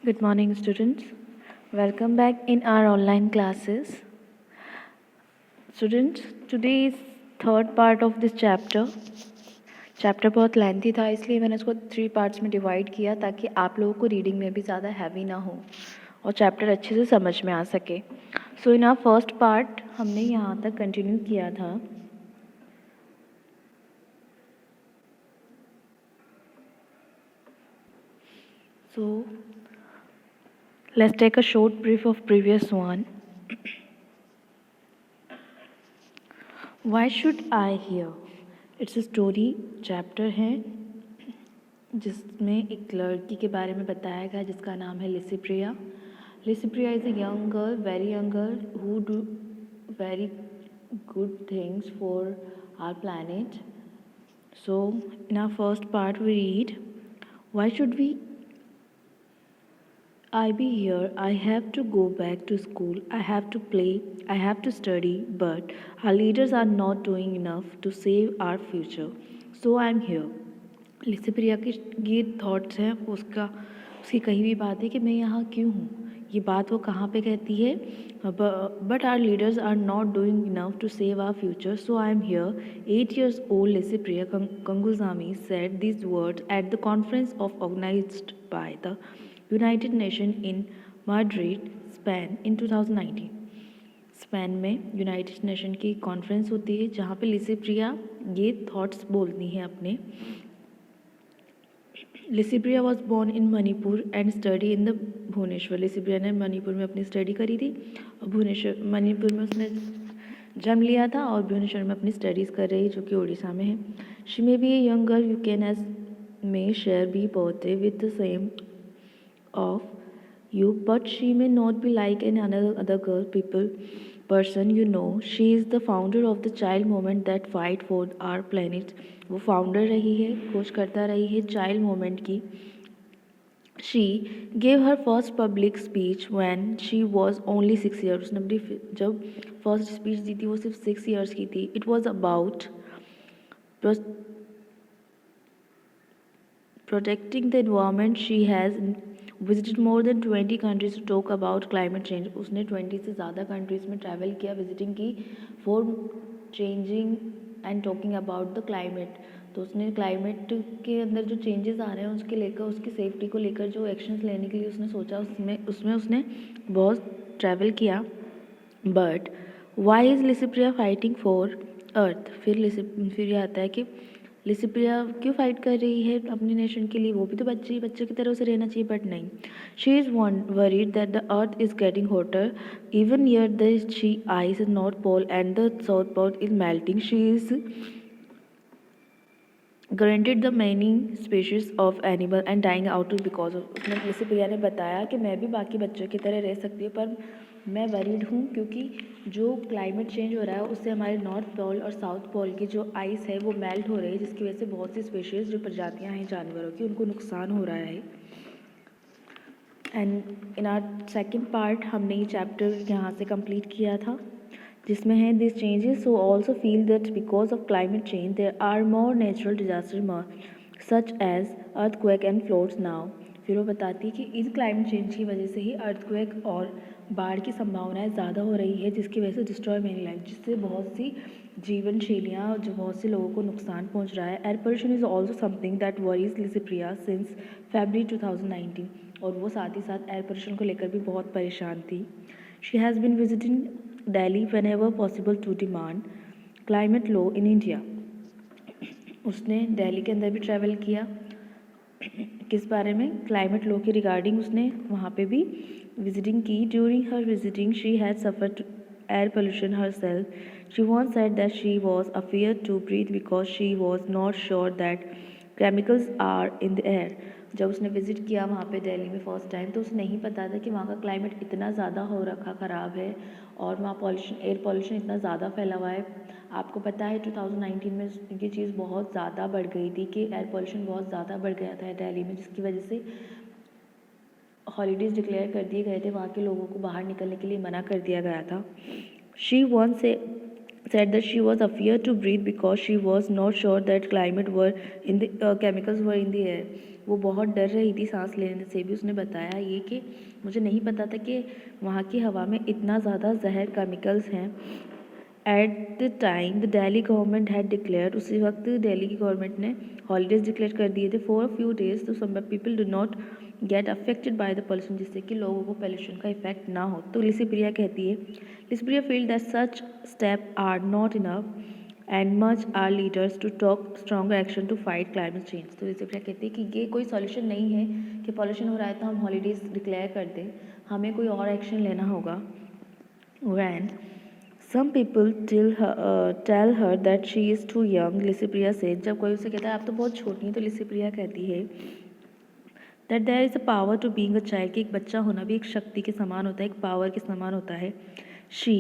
Good morning, students. Welcome back in our online classes. Students, today is third part of this chapter. Chapter बहुत lengthy था, इसलिए मैंने इसको 3 parts में divide किया ताकि आप लोगों को रीडिंग में भी ज़्यादा हैवी ना हो और चैप्टर अच्छे से समझ में आ सके. सो इन आवर फर्स्ट पार्ट हमने यहाँ तक कंटिन्यू किया था. So let's take a short brief of previous one. Why should I hear? It's a story chapter है जिसमें एक लड़की के बारे में बताया गया जिसका नाम है Licypriya. Licypriya is a young girl, very young girl who do very good things for our planet. So in our first part we read, why should I be here? I have to go back to school. I have to play. I have to study. But our leaders are not doing enough to save our future. So I'm here. Licypriya के ये thoughts हैं उसकी कही भी बात है कि मैं यहाँ क्यों हूँ. ये बात वो कहाँ पे कहती है? But our leaders are not doing enough to save our future, so I am here. 8 years old Lysipriya Kanguzami said these words at the conference organized by the United Nations in Madrid, Spain in 2019. Spain में United nation की conference होती है जहाँ पे लिसिप्रिया ये thoughts बोलती हैं अपने. Licypriya was born in Manipur and study in the Bhubaneswar. Licypriya ने मणिपुर में अपनी स्टडी करी थी और मणिपुर में उसने जन्म लिया था और भुवनेश्वर में अपनी स्टडीज़ कर रही जो कि उड़ीसा में है. She may be a young girl you can age may share be birthday with the same of you, but she may not be like any other person you know. She is the founder of the child movement that fight for our planet. वो founder रही है, खोज करता रही है child movement की. She gave her first public speech when she was only 6 years. उसने अपनी जब फर्स्ट स्पीच दी थी वो सिर्फ 6 years की थी. It was about protecting the environment. She has visited more than 20 countries to talk about climate change. उसने 20 से ज़्यादा कंट्रीज़ में ट्रैवल किया, विजिटिंग की for changing and talking about the climate. तो उसने क्लाइमेट के अंदर जो चेंजेस आ रहे हैं उसके लेकर, उसकी सेफ्टी को लेकर जो एक्शंस लेने के लिए उसने सोचा, उसमें उसने बहुत ट्रैवल किया. But why is Licypriya fighting for earth? फिर ये आता है कि लिसिप्रिया क्यों फाइट कर रही है अपनी नेशन के लिए. वो भी तो बच्चे की तरह उसे रहना चाहिए, बट नहीं. She is worried that the earth is getting hotter even near the she ice north pole and the south pole is melting. She is granted the many species of animal and dying out because of. उसने लिसिप्रिया ने बताया कि मैं भी बाकी बच्चों की तरह रह सकती हूँ, पर मैं वरीड हूँ क्योंकि जो क्लाइमेट चेंज हो रहा है उससे हमारे नॉर्थ पोल और साउथ पोल की जो आइस है वो मेल्ट हो रही है, जिसकी वजह से बहुत सी स्पीशीज़ जो प्रजातियाँ हैं जानवरों की उनको नुकसान हो रहा है. And in our second part हमने ये चैप्टर यहाँ से कंप्लीट किया था जिसमें है this changes. So also feel that because of climate change there are more natural disaster such as earthquake and floods now. फिर वो बताती है कि इस क्लाइमेट चेंज की वजह से ही अर्थक्वेक और बाढ़ की संभावनाएं ज़्यादा हो रही है, जिसकी वजह से डिस्ट्रॉय मेनी लाइफ, जिससे बहुत सी जीवन शैलियाँ जो बहुत से लोगों को नुकसान पहुंच रहा है. Air pollution is also something that worries Licypriya since February 2019. और वो साथ ही साथ एयर पोल्यूशन को लेकर भी बहुत परेशान थी. She has been visiting Delhi whenever possible to demand climate law in India. उसने दिल्ली के अंदर भी ट्रैवल किया. किस बारे में? क्लाइमेट लॉ के रिगार्डिंग उसने वहाँ पे भी विजिटिंग की. During her visiting she had suffered air pollution herself. She once said that she was afraid to breathe because she was not sure that chemicals are in the air. जब उसने visit किया वहाँ पे दिल्ली में first time तो उसे नहीं पता था कि वहाँ का क्लाइमेट इतना ज़्यादा हो रखा ख़राब है और वहाँ एयर पॉल्यूशन इतना ज़्यादा फैला हुआ है. आपको पता है 2019 में ये चीज़ बहुत ज़्यादा बढ़ गई थी कि एयर पॉल्यूशन बहुत ज़्यादा बढ़ गया था दिल्ली में, जिसकी वजह से हॉलीडेज़ डिक्लेयर कर दिए गए थे, वहाँ के लोगों को बाहर निकलने के लिए मना कर दिया गया था. She once said that she was afraid to breathe because she was not sure that climate were in the chemicals were in the air. वो बहुत डर रही थी सांस लेने से भी. उसने बताया ये कि मुझे नहीं पता था कि वहाँ की हवा में इतना ज़्यादा जहर केमिकल्स हैं. At the time the Delhi government had declared, उसी वक्त दिल्ली की गवर्नमेंट ने हॉलीडेज डिक्लेयर कर दिए थे फॉर अ फ्यू डेज, तो some people do not get affected by the pollution, जिससे कि लोगों को पोल्यूशन का इफेक्ट ना हो. तो लिसिप्रिया कहती है, Licypriya feel that such step are not enough and much are leaders to talk stronger action to fight climate change. तो लिसिप्रिया कहती है कि ये कोई सॉल्यूशन नहीं है कि पॉल्यूशन हो रहा है तो हम हॉलीडेज डिक्लेयर कर दें, हमें कोई और एक्शन लेना होगा. And some people tell her that she is too young. Licypriya से जब कोई उसे कहता है आप तो बहुत छोटी हैं, तो लिसिप्रिया कहती है that there is a power to being a child, कि एक बच्चा होना भी एक शक्ति के समान होता है, एक पावर के समान होता है. She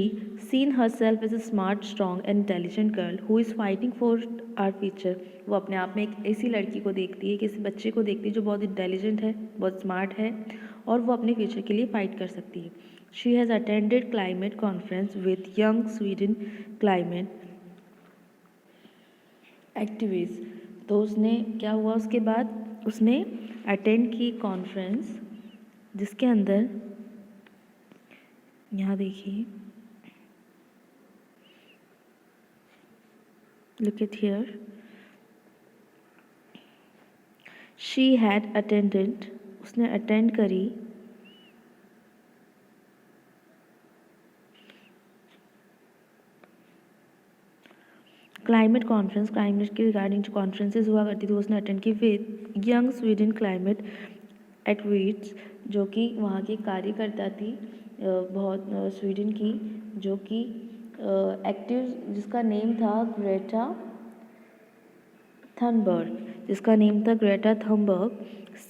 seen herself as a smart, strong and intelligent girl who is fighting for our future. वो अपने आप में एक ऐसी लड़की को देखती है, किसी बच्चे को देखती है जो बहुत इंटेलिजेंट है, बहुत स्मार्ट है और वो अपने फ्यूचर के लिए फाइट कर सकती है. She has attended climate conference with young Sweden climate activists. तो उसने क्या हुआ उसके बाद, उसने अटेंड की कॉन्फ्रेंस जिसके अंदर यहाँ देखिए, look at here, she had attended, उसने अटेंड करी क्लाइमेट कॉन्फ्रेंस. क्लाइमेट के रिगार्डिंग जो कॉन्फ्रेंसेज हुआ करती थी उसने अटेंड की with young Sweden climate activist, जो कि वहाँ की कार्यकर्ता थी बहुत स्वीडन की, जो कि एक्टिव, जिसका नेम था Greta Thunberg,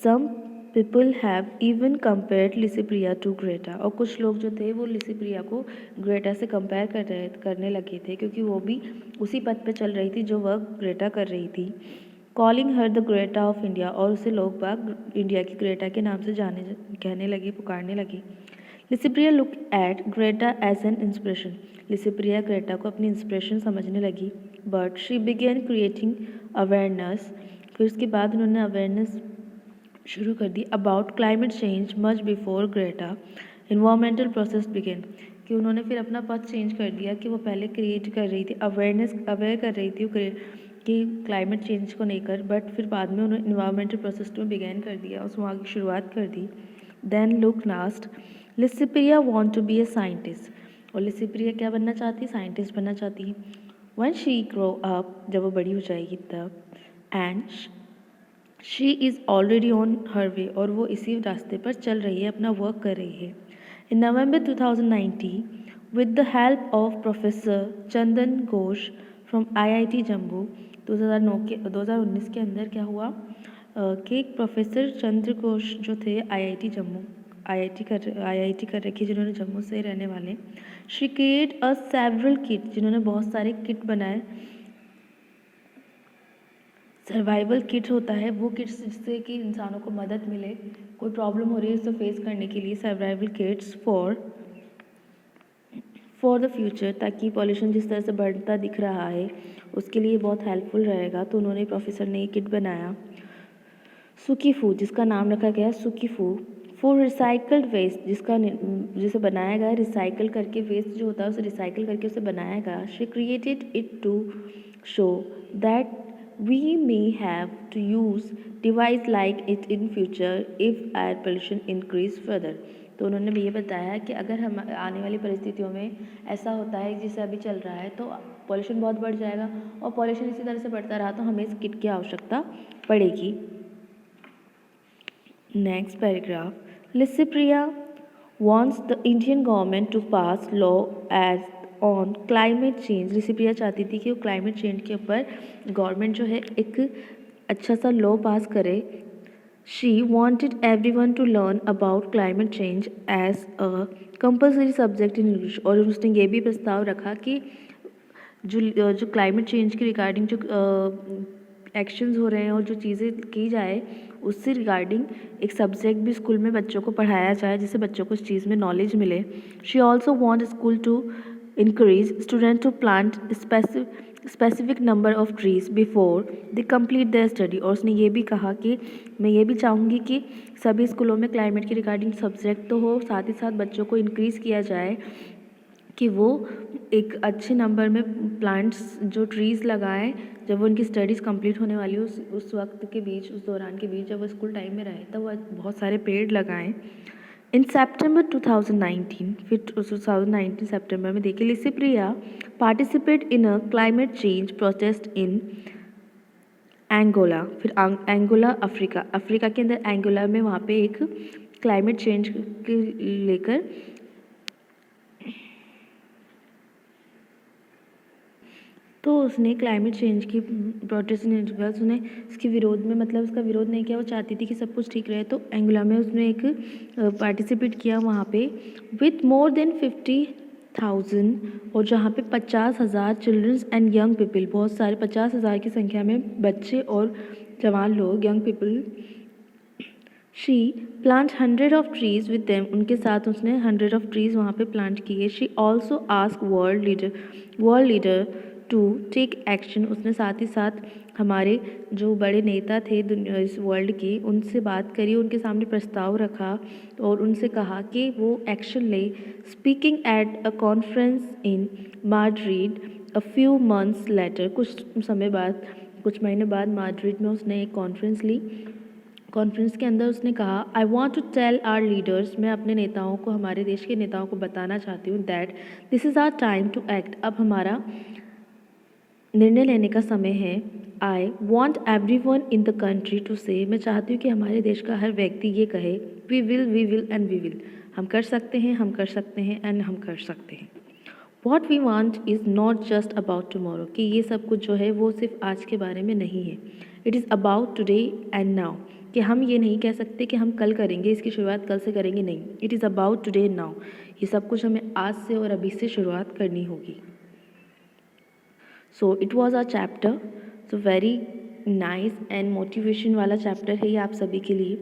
some people have even compared Licypriya to Greta. और कुछ लोग जो थे वो लिसिप्रिया को ग्रेटा से कंपेयर करने लगे थे, क्योंकि वो भी उसी पथ पे चल रही थी जो वह ग्रेटा कर रही थी. Calling her the Greta of India, और उसे लोग बाग इंडिया की ग्रेटा के नाम से कहने लगे, पुकारने लगे. Licypriya look at Greta as an inspiration. Licypriya Greta को अपनी इंस्पिरेशन समझने लगी. But she begin creating awareness. फिर उसके बाद उन्होंने अवेयरनेस शुरू कर दी about climate change much before Greta environmental process begin. कि उन्होंने फिर अपना पथ चेंज कर दिया, कि वो पहले क्रिएट कर रही थी अवेयर कर रही थी कि क्लाइमेट चेंज को लेकर, बट फिर बाद में उन्होंने इन्वायरमेंटल प्रोसेस में बिगेन कर दिया, उस वहाँ की शुरुआत कर दी. Then look last, Licypriya want to be a scientist. और लिसिप्रिया क्या बनना चाहती है, साइंटिस्ट बनना चाहती है. व्हेन शी ग्रो अप, जब वो बड़ी हो जाएगी तब, and she is already on her way, और वो इसी रास्ते पर चल रही है, अपना वर्क कर रही है. इन नवंबर 2019 with the help of professor Chandan Ghosh from IIT Jammu, 2019 के अंदर क्या हुआ कि प्रोफेसर चंद्र घोष जो थे IIT जम्मू, IIT कर रखी, जिन्होंने जम्मू से रहने वाले, she create a several kit, जिन्होंने बहुत सारे किट बनाए. सर्वाइवल किट होता है वो किट्स जिससे कि इंसानों को मदद मिले, कोई प्रॉब्लम हो रही है उसको फेस करने के लिए. Survival kits for the future, ताकि पॉल्यूशन जिस तरह से बढ़ता दिख रहा है उसके लिए बहुत हेल्पफुल रहेगा. तो उन्होंने प्रोफेसर ने ये किट बनाया. सुकीफू, जिसका नाम रखा गया सुकीफू, फॉर रिसाइकल्ड वेस्ट, जिसे बनाया गया रिसाइकल करके, वेस्ट जो होता है उसे रिसाइकल करके उसे बनाया गया. She created it to show that we may have to use device like it in future if air pollution increase further. तो उन्होंने भी ये बताया कि अगर हम आने वाली परिस्थितियों में ऐसा होता है जैसे अभी चल रहा है तो पॉल्यूशन बहुत बढ़ जाएगा, और पॉल्यूशन इसी तरह से बढ़ता रहा तो हमें इस किट की आवश्यकता पड़ेगी. Next paragraph, Licypriya wants the Indian government to pass law as on climate change. Licypriya चाहती थी कि वो क्लाइमेट चेंज के ऊपर गवर्नमेंट जो है एक अच्छा सा लॉ पास करे. She wanted everyone to learn about climate change as a compulsory subject in English. और उसने ये भी प्रस्ताव रखा कि जो क्लाइमेट चेंज के रिगार्डिंग जो एक्शंस हो रहे हैं और जो चीज़ें की जाए उससे रिगार्डिंग एक सब्जेक्ट भी स्कूल में बच्चों को पढ़ाया जाए, जिससे बच्चों को इस चीज़ में नॉलेज मिले. She also want school to encourage students to plant specific number of trees before they complete their study। और उसने ये भी कहा कि मैं ये भी चाहूँगी कि सभी स्कूलों में क्लाइमेट के रिगार्डिंग सब्जेक्ट तो हो, साथ ही साथ बच्चों को इंक्रीज़ किया जाए कि वो एक अच्छे नंबर में प्लांट्स जो ट्रीज़ लगाएं जब वो उनकी स्टडीज़ कंप्लीट होने वाली हो, उस वक्त के बीच, उस दौरान के बीच, जब वो स्कूल टाइम में रहे तब वो बहुत सारे पेड़ लगाएं। इन सेप्टेम्बर 2019, फिर 2019 सितंबर में देखिए, Licypriya participate in a climate change protest in Angola. फिर एंगोला अफ्रीका के अंदर एंगोला में वहाँ पे एक क्लाइमेट चेंज के लेकर तो उसने क्लाइमेट चेंज की प्रोटेस्ट उसने इसके विरोध में, मतलब उसका विरोध नहीं किया, वो चाहती थी कि सब कुछ ठीक रहे, तो एंगोला में उसने एक पार्टिसिपेट किया वहाँ पे विथ मोर देन 50,000, और जहाँ पे 50,000 चिल्ड्रंस एंड यंग पीपल, बहुत सारे 50,000 की संख्या में बच्चे और जवान लोग, young people. She plant 100 of trees with them, उनके साथ उसने 100 ऑफ ट्रीज वहाँ पे प्लांट किए। She also ask world leader to take action, उसने साथ ही साथ हमारे जो बड़े नेता थे दुनिया इस वर्ल्ड के, उनसे बात करी, उनके सामने प्रस्ताव रखा और उनसे कहा कि वो एक्शन ले। Speaking at a conference in Madrid a few months later, कुछ समय बाद, कुछ महीने बाद माड्रिड में उसने एक कॉन्फ्रेंस ली। कॉन्फ्रेंस के अंदर उसने कहा, I want to tell our leaders, मैं अपने नेताओं को, हमारे देश के नेताओं को बताना चाहती हूँ that this is our time to act, अब हमारा निर्णय लेने का समय है। I want everyone in the country to say, मैं चाहती हूँ कि हमारे देश का हर व्यक्ति ये कहे, we will and we will, हम कर सकते हैं, हम कर सकते हैं एंड हम कर सकते हैं। What we want is not just about tomorrow, कि ये सब कुछ जो है वो सिर्फ आज के बारे में नहीं है, it is about today and now, कि हम ये नहीं कह सकते कि हम कल करेंगे, इसकी शुरुआत कल से करेंगे, नहीं, it is about today now, ये सब कुछ हमें आज से और अभी से शुरुआत करनी होगी। So it was a chapter, so very nice and motivation वाला चैप्टर है ये आप सभी के लिए।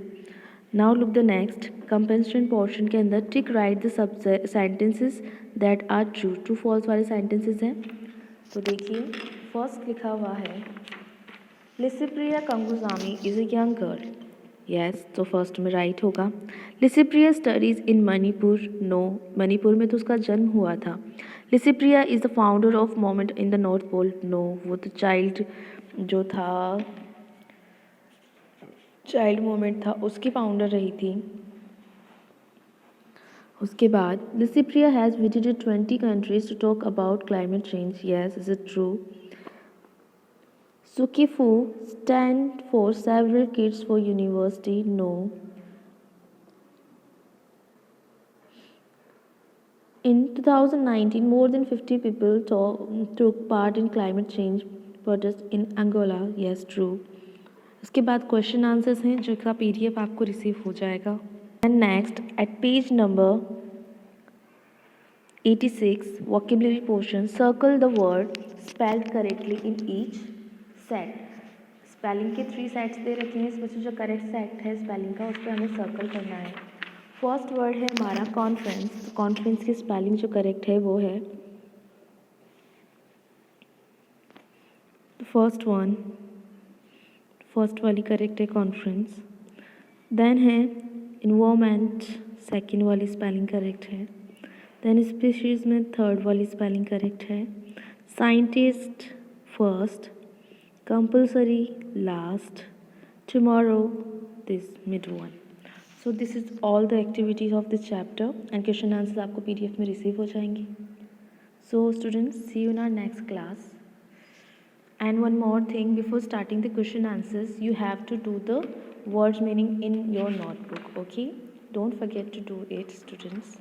Now look the next compensation portion के अंदर टिक राइट द सब sentences that are true, true false वाले सेंटेंसेस हैं। तो देखिए फर्स्ट लिखा हुआ है, Licypriya Kangujam is a young girl, yes, तो फर्स्ट में राइट होगा। लिसिप्रिया स्टडीज़ इन मणिपुर, नो, मणिपुर में तो उसका जन्म हुआ था। Licypriya is the founder of moment in the north pole, no, वो तो चाइल्ड जो था, चाइल्ड मूवमेंट था उसकी फाउंडर रही थी। उसके बाद Licypriya has visited 20 countries to talk about climate change, yes, is it true. Sukifu stand for several kids for university, no. In 2019, more than 50 people took part in climate change protest in Angola, yes, true. उसके बाद question answers हैं जिसका PDF आपको receive हो जाएगा। And next at page number 86 vocabulary portion, circle the word spelled correctly in each set. Spelling के 3 sets दे रखे हैं, इसमें से जो करेक्ट सेट है स्पेलिंग का उस पर हमें सर्कल करना है। फर्स्ट वर्ड है हमारा कॉन्फ्रेंस, तो कॉन्फ्रेंस की स्पेलिंग जो करेक्ट है वो है फर्स्ट वन, फर्स्ट वाली करेक्ट है कॉन्फ्रेंस। देन है इन्वायरमेंट, सेकेंड वाली स्पेलिंग करेक्ट है। देन स्पीशीज़ में थर्ड वाली स्पेलिंग करेक्ट है। Scientist first, compulsory last, tomorrow this mid one. So this is all the activities of this chapter and question answers आपको PDF में receive हो जाएंगी. So students, see you in our next class. And one more thing, before starting the question answers, you have to do the words meaning in your notebook, okay? Don't forget to do it, students.